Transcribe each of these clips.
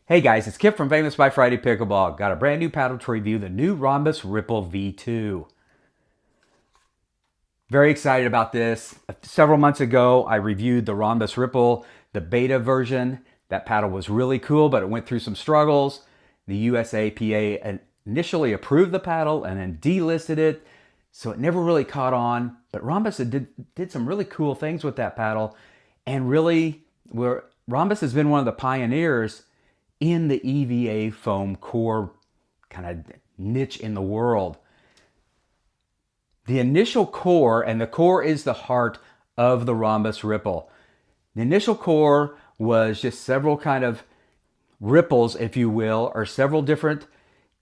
Hey guys, it's Kip from Famous by Friday Pickleball. Got a brand new paddle to review, the new Ronbus Ripple V2. Very excited about this. Several months ago, I reviewed the Ronbus Ripple, the beta version. That paddle was really cool, but it went through some struggles. The USAPA initially approved the paddle and then delisted it, so it never really caught on. But Ronbus did some really cool things with that paddle, and really, Ronbus has been one of the pioneers in the EVA foam core kind of niche in the world. The initial core, and the core is the heart of the Ronbus Ripple. The initial core was just several kind of ripples, if you will, or several different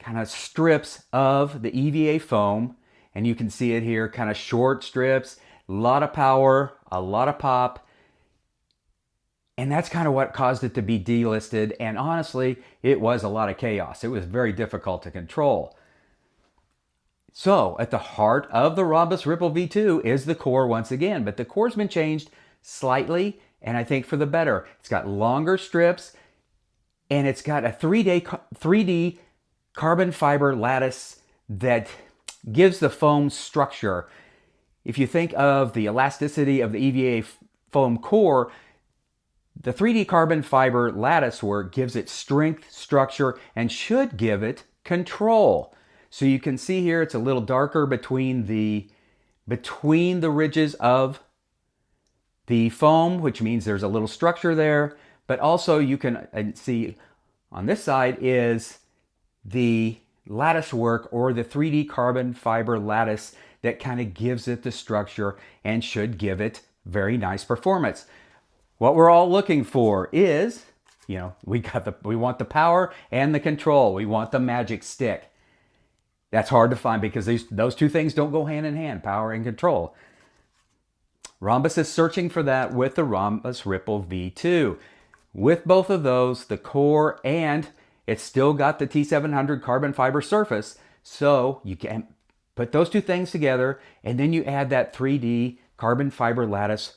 kind of strips of the EVA foam. And you can see it here, kind of short strips, a lot of power, a lot of pop. And that's kind of what caused it to be delisted. And honestly, it was a lot of chaos. It was very difficult to control. So at the heart of the Ronbus Ripple V2 is the core once again. But the core's been changed slightly, and I think for the better. It's got longer strips, and it's got a 3D carbon fiber lattice that gives the foam structure. If you think of the elasticity of the EVA foam core, the 3D carbon fiber lattice work gives it strength, structure, and should give it control. So you can see here it's a little darker between the ridges of the foam, which means there's a little structure there. But also you can see on this side is the lattice work, or the 3D carbon fiber lattice, that kind of gives it the structure and should give it very nice performance. What we're all looking for is, we want the power and the control. We want the magic stick. That's hard to find because those two things don't go hand in hand, power and control. Ronbus is searching for that with the Ronbus Ripple V2. With both of those, the core, and it's still got the T700 carbon fiber surface, so you can put those two things together, and then you add that 3D carbon fiber lattice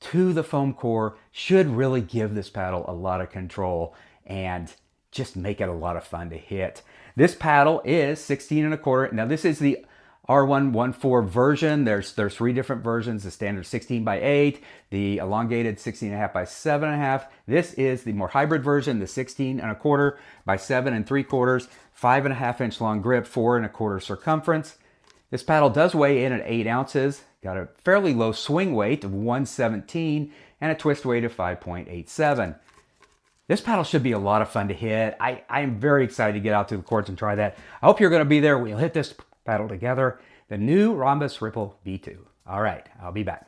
to the foam core, should really give this paddle a lot of control and just make it a lot of fun to hit. This paddle is 16 and a quarter. Now this is the R114 version. There's three different versions: the standard 16 by 8, the elongated 16 and a half by 7 and a half. This is the more hybrid version, the 16 and a quarter by 7 and 3/4, 5.5 inch long grip, 4 1/4 circumference. This paddle does weigh in at 8 ounces. Got a fairly low swing weight of 117 and a twist weight of 5.87. This paddle should be a lot of fun to hit. I am very excited to get out to the courts and try that. I hope you're going to be there. We'll hit this paddle together. The new Ronbus Ripple V2. All right, I'll be back.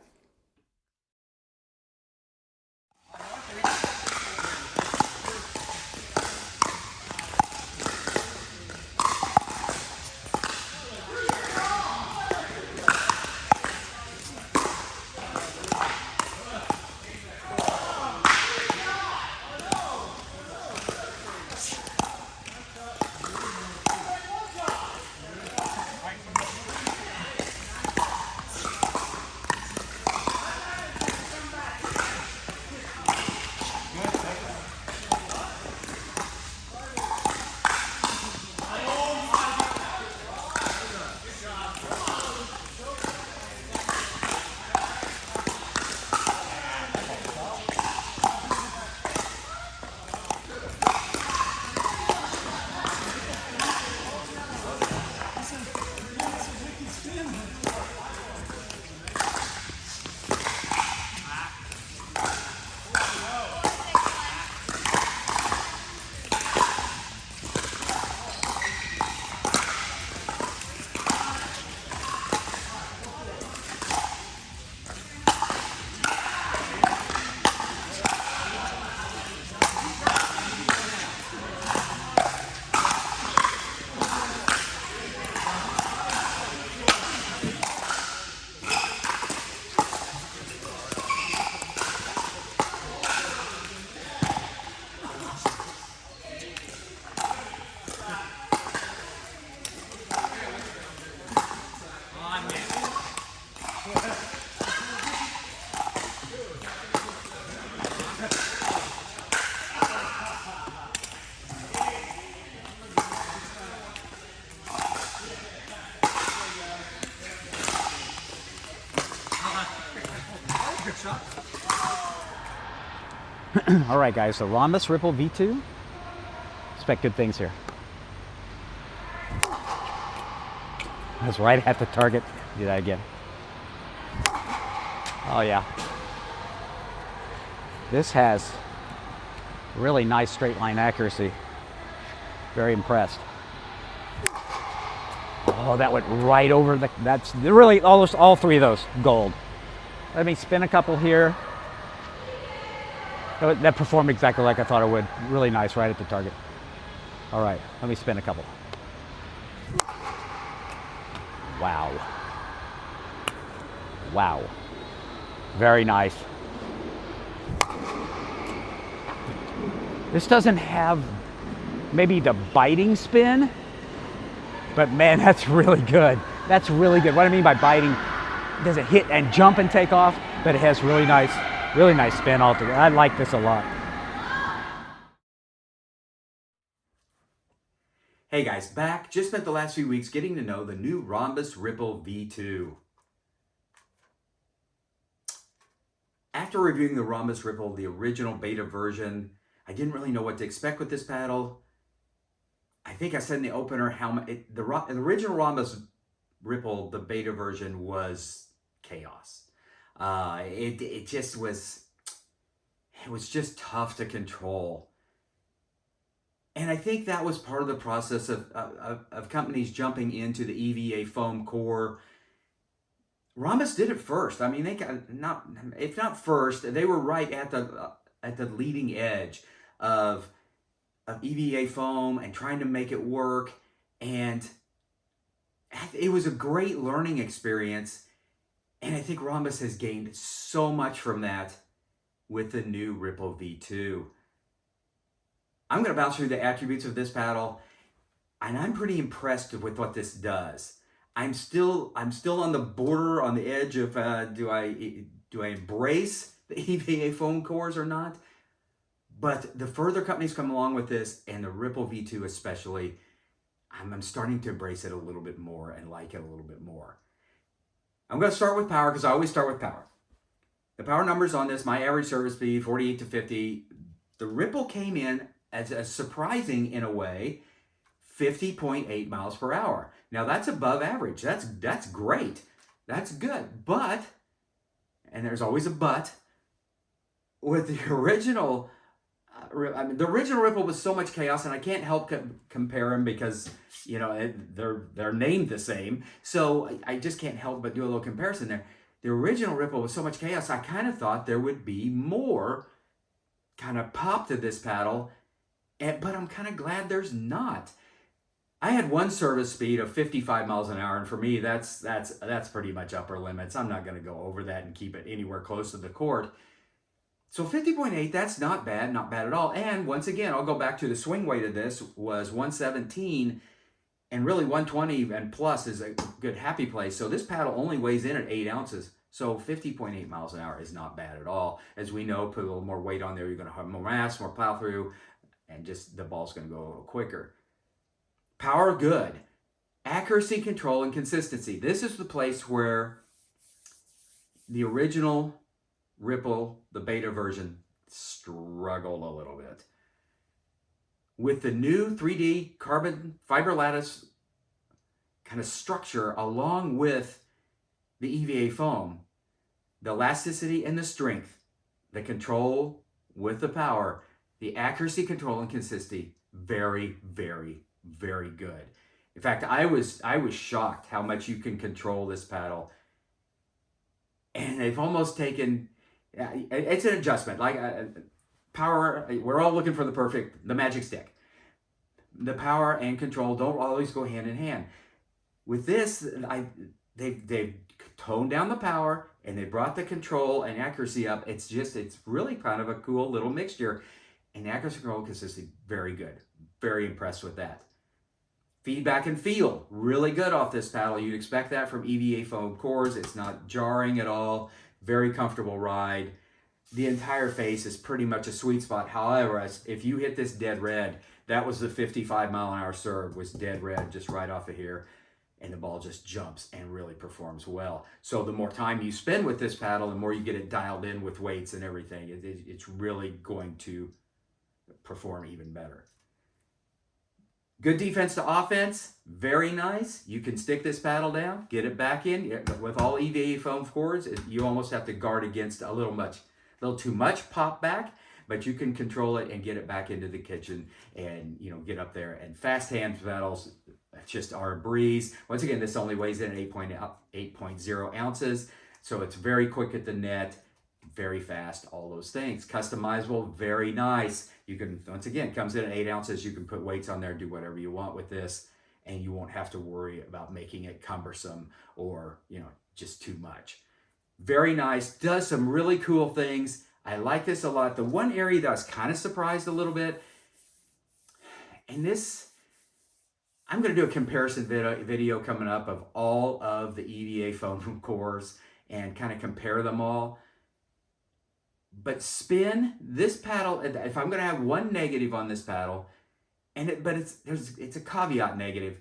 All right, guys, so Ronbus Ripple V2. Expect good things here. That's right at the target. Do that again. Oh, yeah. This has really nice straight line accuracy. Very impressed. Oh, that went right over the, that's really almost all three of those gold. Let me spin a couple here. That performed exactly like I thought it would. Really nice, right at the target. All right, let me spin a couple. Wow. Wow. Very nice. This doesn't have maybe the biting spin, but man, that's really good. That's really good. What I mean by biting, it doesn't hit and jump and take off, but it has really nice spin altogether. I like this a lot. Hey guys, back. Just spent the last few weeks getting to know the new Ronbus Ripple V2. After reviewing the Ronbus Ripple, the original beta version, I didn't really know what to expect with this paddle. I think I said in the opener how the original Ronbus Ripple, the beta version, was chaos. It was just tough to control. And I think that was part of the process of companies jumping into the EVA foam core. Ronbus did it first. I mean, they got if not first, they were right at the leading edge of EVA foam and trying to make it work. And it was a great learning experience. And I think Ronbus has gained so much from that with the new Ripple V2. I'm going to bounce through the attributes of this paddle, and I'm pretty impressed with what this does. I'm still on the border, on the edge of do I embrace the EVA foam cores or not? But the further companies come along with this, and the Ripple V2 especially, I'm starting to embrace it a little bit more and like it a little bit more. I'm going to start with power because I always start with power. The power numbers on this, my average service speed, 48 to 50. The Ripple came in as surprising in a way, 50.8 miles per hour. Now that's above average. That's great. That's good. But, and there's always a but, with the original, the original Ripple was so much chaos, and I can't help compare them because, you know, they're named the same. So I just can't help but do a little comparison there. The original Ripple was so much chaos, I kind of thought there would be more kind of pop to this paddle, but I'm kind of glad there's not. I had one service speed of 55 miles an hour, and for me, that's pretty much upper limits. I'm not going to go over that and keep it anywhere close to the court. So 50.8, that's not bad at all. And once again, I'll go back to the swing weight of this was 117, and really 120 and plus is a good happy place. So this paddle only weighs in at 8 ounces. So 50.8 miles an hour is not bad at all. As we know, put a little more weight on there, you're going to have more mass, more plow through, and just the ball's going to go a little quicker. Power, good. Accuracy, control, and consistency. This is the place where the original Ripple, the beta version, struggled a little bit. With the new 3D carbon fiber lattice kind of structure along with the EVA foam, the elasticity and the strength, the control with the power, the accuracy, control, and consistency, very, very, very good. In fact, I was shocked how much you can control this paddle. And they've almost taken, it's an adjustment. Like power, we're all looking for the magic stick. The power and control don't always go hand in hand. With this, they've toned down the power and they brought the control and accuracy up. It's really kind of a cool little mixture. And accuracy, control, consistency, very good. Very impressed with that. Feedback and feel, really good off this paddle. You'd expect that from EVA foam cores. It's not jarring at all. Very comfortable ride. The entire face is pretty much a sweet spot. However, if you hit this dead red, that was the 55 mile an hour serve, was dead red just right off of here. and the ball just jumps and really performs well. So the more time you spend with this paddle, the more you get it dialed in with weights and everything, it's really going to perform even better. Good defense to offense, very nice. You can stick this paddle down, get it back in. With all EVA foam cores, you almost have to guard against a little too much pop back, but you can control it and get it back into the kitchen and get up there. And fast hand paddles just are a breeze. Once again, this only weighs in 8.0 ounces, so it's very quick at the net, very fast, all those things. Customizable, very nice. You can, once again, comes in at 8 ounces. You can put weights on there, do whatever you want with this, and you won't have to worry about making it cumbersome or, just too much. Very nice, does some really cool things. I like this a lot. The one area that I was kind of surprised a little bit, and this, I'm going to do a comparison video coming up of all of the EVA foam cores and kind of compare them all. But spin, this paddle, if I'm going to have one negative on this paddle, but it's a caveat negative.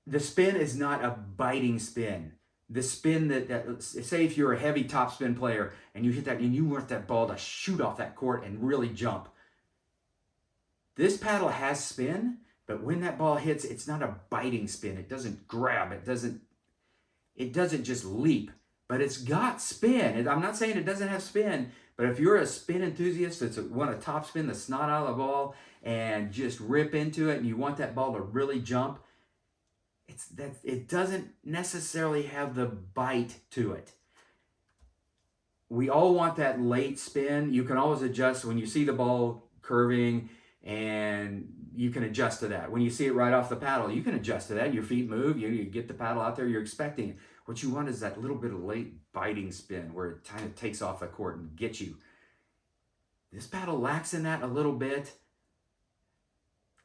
The spin is not a biting spin. The spin that say if you're a heavy top spin player and you hit that and you want that ball to shoot off that court and really jump. This paddle has spin, but when that ball hits, it's not a biting spin. It doesn't grab. It doesn't just leap. But it's got spin. I'm not saying it doesn't have spin, but if you're a spin enthusiast that's want to top spin the snot out of the ball and just rip into it and you want that ball to really jump, it doesn't necessarily have the bite to it. We all want that late spin. You can always adjust when you see the ball curving, and you can adjust to that. When you see it right off the paddle, you can adjust to that. Your feet move, you get the paddle out there, you're expecting it. What you want is that little bit of late biting spin where it kind of takes off the court and gets you. This paddle lacks in that a little bit.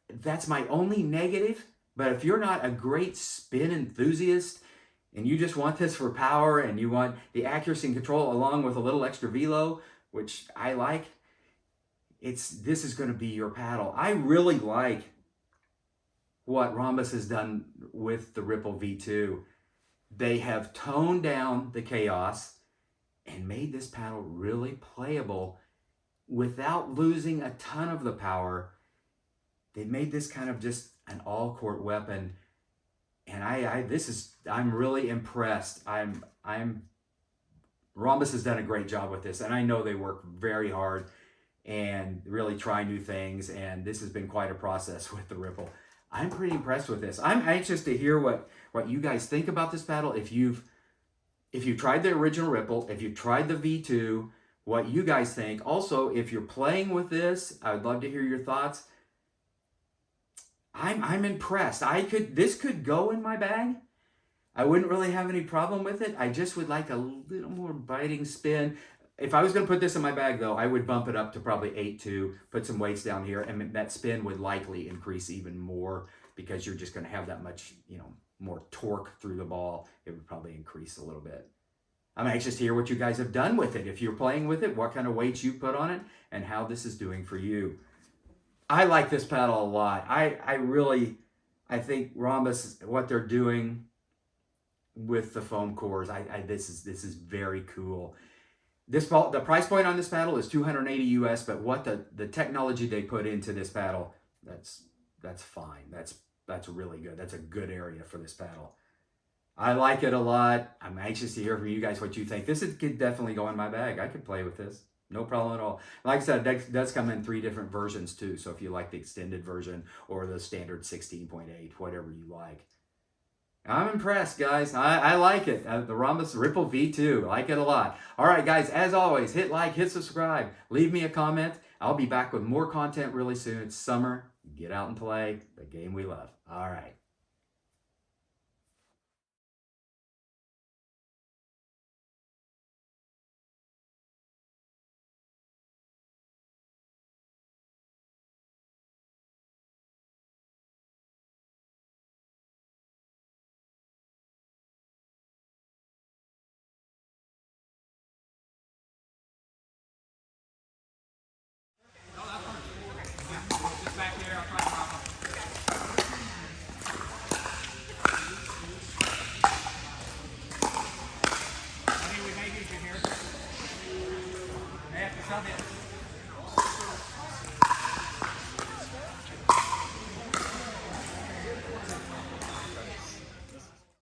That's my only negative. But if you're not a great spin enthusiast and you just want this for power and you want the accuracy and control along with a little extra velo, which I like, this is going to be your paddle. I really like what Ronbus has done with the Ripple V2. They have toned down the chaos and made this paddle really playable without losing a ton of the power. They made this kind of just an all-court weapon, and I'm really impressed. Ronbus has done a great job with this, and I know they work very hard and really try new things, and this has been quite a process with the Ripple. I'm pretty impressed with this. I'm anxious to hear what you guys think about this paddle. If you've tried the original Ripple, if you've tried the V2, what you guys think. Also, if you're playing with this, I would love to hear your thoughts. I'm impressed. This could go in my bag. I wouldn't really have any problem with it. I just would like a little more biting spin. If I was going to put this in my bag, though, I would bump it up to probably 8.2, put some weights down here, and that spin would likely increase even more because you're just going to have that much, more torque through the ball. It would probably increase a little bit. I'm anxious to hear what you guys have done with it. If you're playing with it, what kind of weights you put on it, and how this is doing for you. I like this paddle a lot. I think Ronbus, what they're doing with the foam cores, this is very cool. The price point on this paddle is $280 US, but what the technology they put into this paddle, that's fine. That's really good. That's a good area for this paddle. I like it a lot. I'm anxious to hear from you guys what you think. This could definitely go in my bag. I could play with this. No problem at all. Like I said, it does come in 3 different versions too. So if you like the extended version or the standard 16.8, whatever you like. I'm impressed, guys. I like it. The Ronbus Ripple V2. I like it a lot. All right, guys, as always, hit like, hit subscribe, leave me a comment. I'll be back with more content really soon. It's summer. Get out and play the game we love. All right. Shove it.